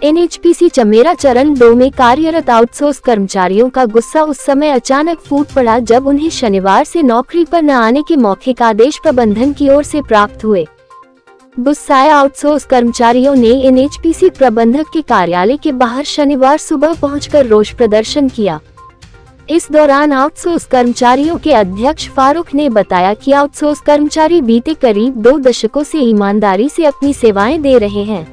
NHPC Chamera चरण 2 में कार्यरत आउटसोर्स कर्मचारियों का गुस्सा उस समय अचानक फूट पड़ा जब उन्हें शनिवार से नौकरी पर न आने के मौखिक आदेश प्रबंधन की ओर से प्राप्त हुए। गुस्साए आउटसोर्स कर्मचारियों ने एनएचपीसी प्रबंधक के कार्यालय के बाहर शनिवार सुबह पहुंचकर रोष प्रदर्शन किया। इस दौरान आउटसोर्स कर्मचारियों के अध्यक्ष फारूक ने बताया कि आउटसोर्स कर्मचारी बीते करीब 2 दशकों से ईमानदारी से अपनी सेवाएं दे रहे हैं,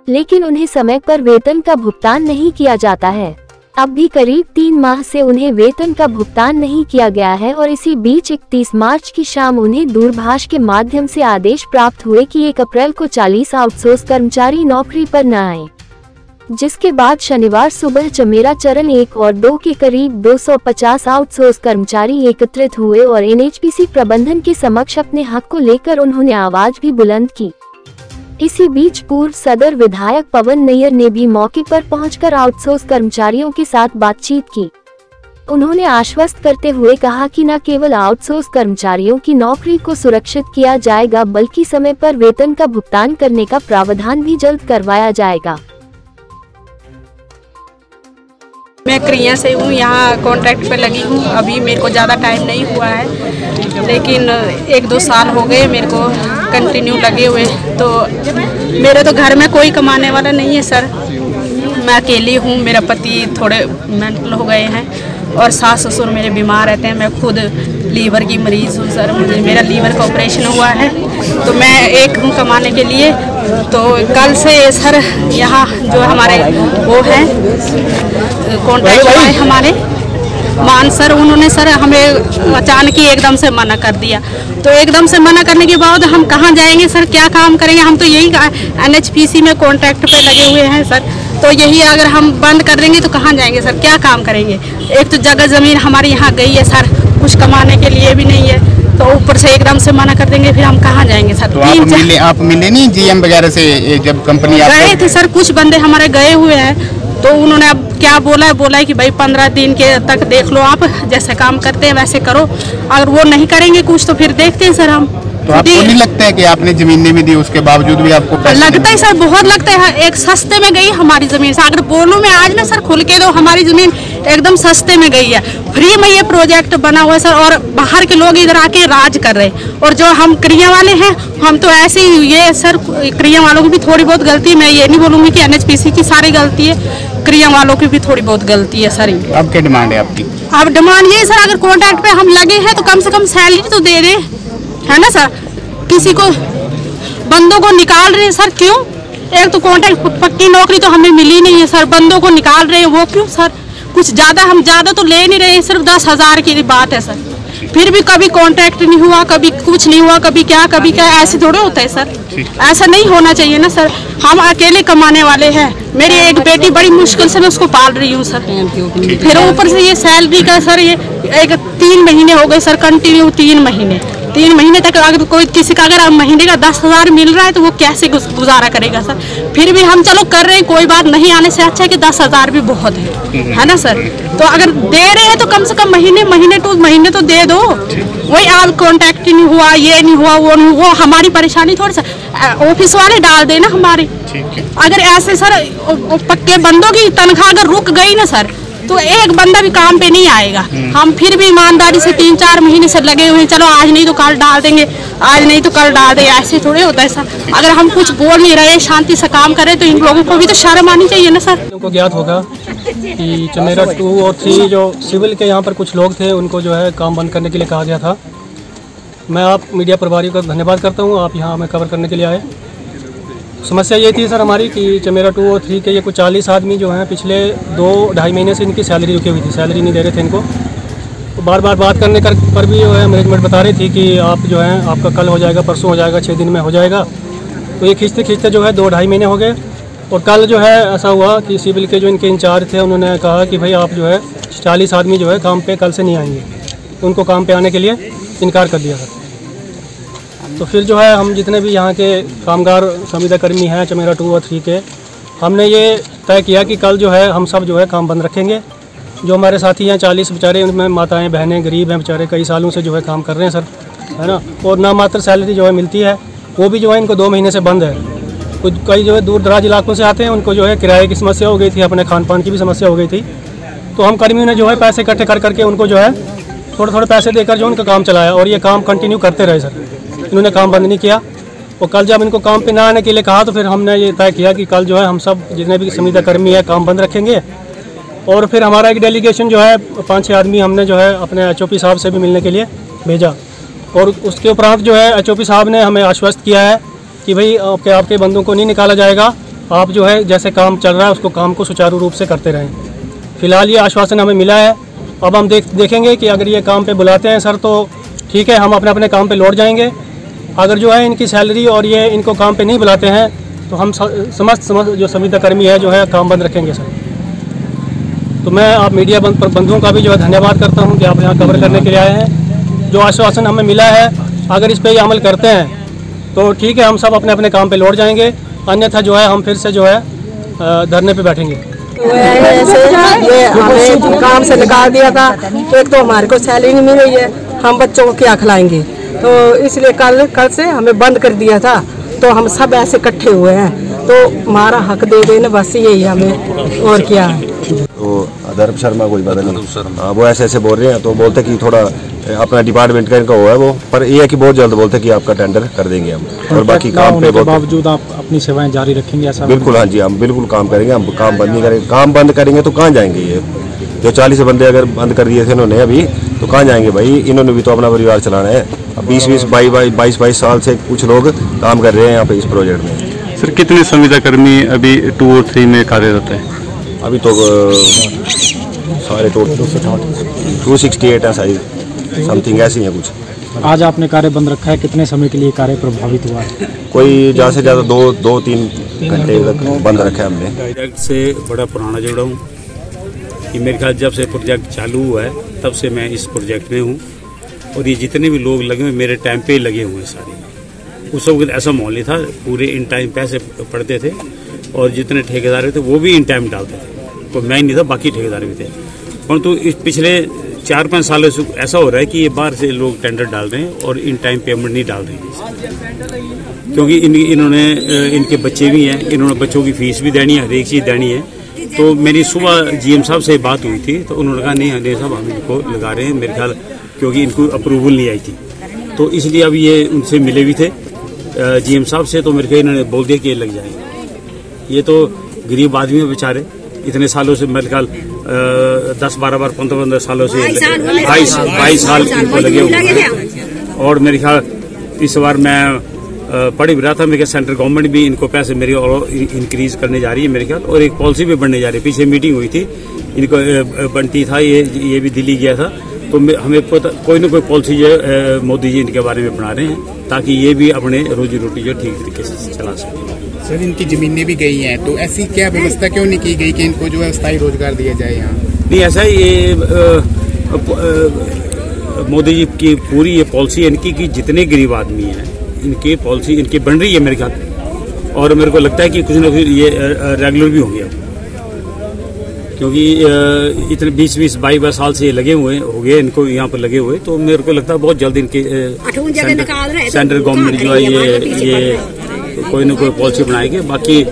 लेकिन उन्हें समय पर वेतन का भुगतान नहीं किया जाता है। अब भी करीब 3 माह से उन्हें वेतन का भुगतान नहीं किया गया है और इसी बीच 31 मार्च की शाम उन्हें दूरभाष के माध्यम से आदेश प्राप्त हुए कि 1 अप्रैल को 40 आउटसोर्स कर्मचारी नौकरी पर न आए, जिसके बाद शनिवार सुबह चमेरा चरण 1 और 2 के करीब 250 आउटसोर्स कर्मचारी एकत्रित हुए और एनएचपीसी प्रबंधन के समक्ष अपने हक को लेकर उन्होंने आवाज भी बुलंद की। इसी बीच पूर्व सदर विधायक पवन नैयर ने भी मौके पर पहुंचकर आउटसोर्स कर्मचारियों के साथ बातचीत की। उन्होंने आश्वस्त करते हुए कहा कि न केवल आउटसोर्स कर्मचारियों की नौकरी को सुरक्षित किया जाएगा बल्कि समय पर वेतन का भुगतान करने का प्रावधान भी जल्द करवाया जाएगा। मैं क्रिया से हूँ, यहाँ कॉन्ट्रैक्ट पे लगी हूँ। अभी मेरे को ज़्यादा टाइम नहीं हुआ है, लेकिन 1-2 साल हो गए मेरे को कंटिन्यू लगे हुए। तो मेरे तो घर में कोई कमाने वाला नहीं है सर, मैं अकेली हूँ। मेरा पति थोड़े मेंटल हो गए हैं और सास ससुर मेरे बीमार रहते हैं। मैं खुद लीवर की मरीज़ हूँ सर, मेरा लीवर का ऑपरेशन हुआ है, तो मैं एक हूँ कमाने के लिए। तो कल से सर यहाँ जो हमारे वो हैं कॉन्ट्रैक्ट वाले हमारे मान सर, उन्होंने सर हमें अचानक ही एकदम से मना कर दिया। तो एकदम से मना करने के बाद हम कहाँ जाएंगे सर, क्या काम करेंगे? हम तो यही एनएचपीसी में कॉन्ट्रैक्ट पे लगे हुए हैं सर, तो यही अगर हम बंद कर देंगे तो कहाँ जाएंगे सर, क्या काम करेंगे? एक तो जगह ज़मीन हमारी यहाँ गई है सर, कुछ कमाने के लिए भी नहीं है, तो ऊपर से एकदम से मना कर देंगे, फिर हम कहाँ जाएंगे सर? तो आप मिले नहीं जीएम वगैरह से जब कंपनी गए थे सर? कुछ बंदे हमारे गए हुए हैं, तो उन्होंने अब क्या बोला है कि भाई 15 दिन के तक देख लो, आप जैसे काम करते हैं वैसे करो। अगर वो नहीं करेंगे कुछ तो फिर देखते हैं सर हम। तो आपको नहीं लगता है कि आपने जमीनें भी दी उसके बावजूद भी आपको लगता है सर, बहुत लगता है। एक सस्ते में गई हमारी जमीन सर, अगर बोलूं मैं आज ना सर खुल के दो, हमारी जमीन एकदम सस्ते में गई है। फ्री में ये प्रोजेक्ट बना हुआ है सर, और बाहर के लोग इधर आके राज कर रहे हैं। और जो हम क्रिया वाले हैं, हम तो ऐसे ही, ये सर क्रिया वालों की भी थोड़ी बहुत गलती है। मैं ये नहीं बोलूंगी कि एनएचपीसी की सारी गलती है, क्रिया वालों की भी थोड़ी बहुत गलती है सर। अब क्या डिमांड है आपकी? अब डिमांड ये सर, अगर कॉन्ट्रैक्ट पे हम लगे हैं तो कम से कम सैलरी तो दे दें, है ना सर? किसी को बंदों को निकाल रहे हैं सर, क्यों? एक तो कॉन्ट्रैक्ट पक्की नौकरी तो हमें मिली नहीं है सर, बंदों को निकाल रहे हैं, वो क्यों सर? कुछ हम ज़्यादा तो ले नहीं रहे, सिर्फ 10,000 की बात है सर। फिर भी कभी कॉन्ट्रैक्ट नहीं हुआ, कभी कुछ नहीं हुआ, कभी क्या ऐसे थोड़े होता है सर, ऐसा नहीं होना चाहिए ना सर। हम अकेले कमाने वाले हैं, मेरी एक बेटी बड़ी मुश्किल से मैं उसको पाल रही हूँ सर, फिर ऊपर से ये सैलरी का सर, ये 3 महीने हो गए सर कंटिन्यू, 3 महीने तक अगर कोई किसी का अगर महीने का 10,000 मिल रहा है तो वो कैसे गुजारा करेगा सर? फिर भी हम चलो कर रहे हैं, कोई बात नहीं, आने से अच्छा है कि 10,000 भी बहुत है ना सर? तो अगर दे रहे हैं तो कम से कम महीने तो दे दो। वही आप कॉन्टैक्ट नहीं हुआ, ये नहीं हुआ, वो नहीं हुआ, हमारी परेशानी थोड़ी सा ऑफिस वाले डाल देना हमारी। अगर ऐसे सर पक्के बंदों की तनख्वाह अगर रुक गई ना सर, तो एक बंदा भी काम पे नहीं आएगा। हम फिर भी ईमानदारी से 3-4 महीने से लगे हुए हैं, चलो आज नहीं तो कल डाल देंगे, आज नहीं तो कल डाल देंगे, ऐसे थोड़े होता है सर। अगर हम कुछ बोल नहीं रहे, शांति से काम करें, तो इन लोगों को भी तो शर्म आनी चाहिए ना सर। उनको ज्ञात होगा कि चमेरा 2 और 3 जो सिविल के यहाँ पर कुछ लोग थे, उनको जो है काम बंद करने के लिए कहा गया था। मैं आप मीडिया प्रभारी का धन्यवाद करता हूँ, आप यहाँ हमें कवर करने के लिए आए। समस्या ये थी सर हमारी कि चमेरा 2 और 3 के ये कुछ 40 आदमी जो हैं पिछले 2-2.5 महीने से इनकी सैलरी रुकी हुई थी, सैलरी नहीं दे रहे थे इनको। तो बार बार बात करने पर भी जो है मैनेजमेंट बता रही थी कि आप जो है आपका कल हो जाएगा, परसों हो जाएगा, 6 दिन में हो जाएगा। तो ये खींचते जो है 2-2.5 महीने हो गए। और कल जो है ऐसा हुआ कि सिविल के जो इनके इंचार्ज थे, उन्होंने कहा कि भाई आप जो है 40 आदमी जो है काम पे कल से नहीं आएंगे, तो उनको काम पे आने के लिए इनकार कर दिया सर। तो फिर जो है हम जितने भी यहाँ के कामगार संविदा कर्मी हैं चमेरा 2 और 3 के, हमने ये तय किया कि कल जो है हम सब जो है काम बंद रखेंगे। जो हमारे साथी हैं 40 बेचारे, उनमें माताएं बहनें गरीब हैं बेचारे, कई सालों से जो है काम कर रहे हैं सर, है ना। और नामात्र सैलरी जो है मिलती है, वो भी जो है इनको 2 महीने से बंद है। कुछ कई जो है दूर दराज इलाकों से आते हैं, उनको जो है किराए की समस्या हो गई थी, अपने खान पान की भी समस्या हो गई थी। तो हम कर्मियों ने जो है पैसे इकट्ठे कर करके उनको जो है थोड़े थोड़े पैसे देकर जो उनका काम चलाया, और ये काम कंटिन्यू करते रहे सर। इन्होंने काम बंद नहीं किया। और कल जब इनको काम पे ना आने के लिए कहा तो फिर हमने ये तय किया कि कल जो है हम सब जितने भी संविदा कर्मी है काम बंद रखेंगे। और फिर हमारा एक डेलीगेशन जो है 5-6 आदमी हमने जो है अपने HOP साहब से भी मिलने के लिए भेजा। और उसके उपरांत जो है HOP साहब ने हमें आश्वस्त किया है कि भाई आपके बंदों को नहीं निकाला जाएगा, आप जो है जैसे काम चल रहा है उसको काम को सुचारू रूप से करते रहें। फिलहाल ये आश्वासन हमें मिला है। अब हम देखेंगे कि अगर ये काम पे बुलाते हैं सर तो ठीक है, हम अपने अपने काम पे लौट जाएंगे। अगर जो है इनकी सैलरी और ये इनको काम पे नहीं बुलाते हैं तो हम समस्त जो संविदा कर्मी है जो है काम बंद रखेंगे सर। तो मैं आप मीडिया बंधुओं का भी जो है धन्यवाद करता हूँ कि आप यहाँ कवर करने के लिए आए हैं। जो आश्वासन हमें मिला है अगर इस पर ये अमल करते हैं तो ठीक है, हम सब अपने अपने काम पे लौट जाएंगे, अन्यथा जो है हम फिर से जो है धरने पे बैठेंगे। ये हमें काम से निकाल दिया था, एक तो हमारे को सैलरी नहीं मिल रही है, हम बच्चों को क्या खिलाएंगे, तो इसलिए कल से हमें बंद कर दिया था। तो हम सब ऐसे इकट्ठे हुए हैं, तो हमारा हक दे देना बस यही हमें, और क्या है। तो अदर्भ शर्मा कोई पता नहीं, हाँ वो ऐसे बोल रहे हैं। तो बोलते कि थोड़ा अपना डिपार्टमेंट का इनका हुआ है वो, पर ये है कि बहुत जल्द बोलते कि आपका टेंडर कर देंगे हम, और बाकी काम पे बावजूद आप अपनी सेवाएं जारी रखेंगे ऐसा? बिल्कुल, हाँ जी, हम बिल्कुल काम करेंगे। हम काम बंद नहीं करेंगे। काम बंद करेंगे तो कहाँ जाएंगे? ये जो 40 बंदे अगर बंद कर दिए थे इन्होंने अभी, तो कहाँ जाएंगे भाई? इन्होंने भी तो अपना परिवार चलाना है। अब 22 साल से कुछ लोग काम कर रहे हैं यहाँ पे इस प्रोजेक्ट में। सर कितने संविदा कर्मी अभी 2 और 3 में कार्यरत है? अभी तो सारे टोटल 268 है शायद, समथिंग ऐसी है कुछ। आज आपने कार्य बंद रखा है, कितने समय के लिए कार्य प्रभावित हुआ है? कोई ज़्यादा से ज़्यादा 2-3 घंटे तक बंद रखा है हमने। प्रोजेक्ट से बड़ा पुराना जुड़ा हूँ कि मेरे ख्याल जब से प्रोजेक्ट चालू हुआ है तब से मैं इस प्रोजेक्ट में हूँ, और ये जितने भी लोग लगे हुए मेरे टाइम पे ही लगे हुए हैं सारे। उस वक्त ऐसा माहौल नहीं था, पूरे इन टाइम पैसे पड़ते थे, और जितने ठेकेदार थे वो भी इन टाइम डालते थे। तो मैं ही नहीं था, बाकी ठेकेदार भी थे। परंतु इस पिछले 4-5 सालों से ऐसा हो रहा है कि ये बाहर से लोग टेंडर डाल रहे हैं और इन टाइम पेमेंट नहीं डाल रहे हैं, क्योंकि इन्होंने इनके बच्चे भी हैं, इन्होंने बच्चों की फीस भी देनी है, हर एक चीज़ देनी है। तो मेरी सुबह GM साहब से बात हुई थी, तो उन्होंने कहा नहीं हंडे साहब हम इनको लगा रहे हैं, मेरे ख्याल क्योंकि इनको अप्रूवल नहीं आई थी। तो इसलिए अब ये उनसे मिले भी थे GM साहब से, तो मेरे ख्याल इन्होंने बोल दिया कि ये लग जाएंगे। ये तो गरीब आदमी है बेचारे, इतने सालों से मेरे ख्याल 10-12 15 सालों से 22 साल इनको लगे हुए हैं। और मेरे ख्याल इस बार मैं पढ़ भी रहा था, मेरे ख्याल सेंट्रल गवर्नमेंट भी इनको पैसे मेरी और इंक्रीज करने जा रही है मेरे ख्याल, और एक पॉलिसी भी बनने जा रही है। पीछे मीटिंग हुई थी, इनको बनती था, ये भी दिल्ली गया था, तो हमें पता कोई ना कोई पॉलिसी जो मोदी जी इनके बारे में बना रहे हैं, ताकि ये भी अपने रोजी रोटी जो ठीक तरीके से चला सकें। सर इनकी जमीनें भी गई हैं, तो ऐसी क्या व्यवस्था क्यों नहीं की गई कि इनको जो है स्थायी रोजगार दिया जाए यहाँ? नहीं, ऐसा ये मोदी जी की पूरी ये पॉलिसी है इनकी कि जितने गरीब आदमी हैं इनकी पॉलिसी इनकी बन रही है मेरे ख्याल, और मेरे को लगता है कि कुछ ना कुछ ये रेगुलर भी हो गया, क्योंकि इतने 20-22 साल से ये लगे हुए हो गए इनको यहाँ पर लगे हुए। तो मेरे को लगता है बहुत जल्द इनके सेंट्रल गवर्नमेंट जो है ये कोई ना कोई पॉलिसी बनाएगी। बाकी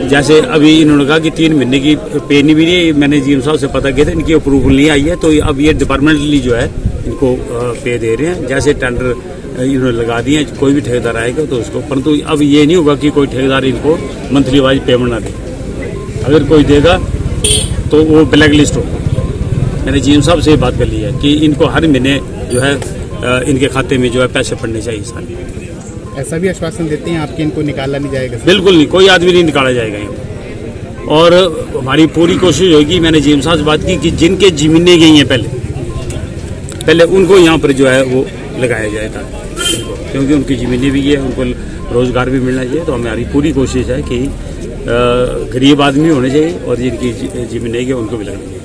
जैसे अभी इन्होंने कहा कि 3 महीने की पे नहीं मिली, मैंने GM साहब से पता किया था, इनकी अप्रूवल नहीं आई है, तो अब ये डिपार्टमेंटली जो है इनको पे दे रहे हैं। जैसे टेंडर इन्होंने लगा दिए, कोई भी ठेकेदार आएगा तो उसको, परंतु अब ये नहीं होगा कि कोई ठेकेदार इनको मंथली वाइज पेमेंट ना दे। अगर कोई देगा तो वो ब्लैक लिस्ट होगा। मैंने GM साहब से बात कर ली है कि इनको हर महीने जो है इनके खाते में जो है पैसे पड़ने चाहिए सारे। ऐसा भी आश्वासन देते हैं आपके इनको निकाला नहीं जाएगा? बिल्कुल नहीं, कोई आदमी नहीं निकाला जाएगा यहाँ, और हमारी पूरी कोशिश होगी। मैंने GM साहब से बात की कि जिनके जमीनें गई हैं पहले उनको यहाँ पर जो है वो लगाया जाएगा, क्योंकि उनकी जमीनें भी है, उनको रोजगार भी मिलना चाहिए। तो हमारी पूरी कोशिश है कि गरीब आदमी होने चाहिए और जिनकी जमीनें गई उनको भी लगाना चाहिए।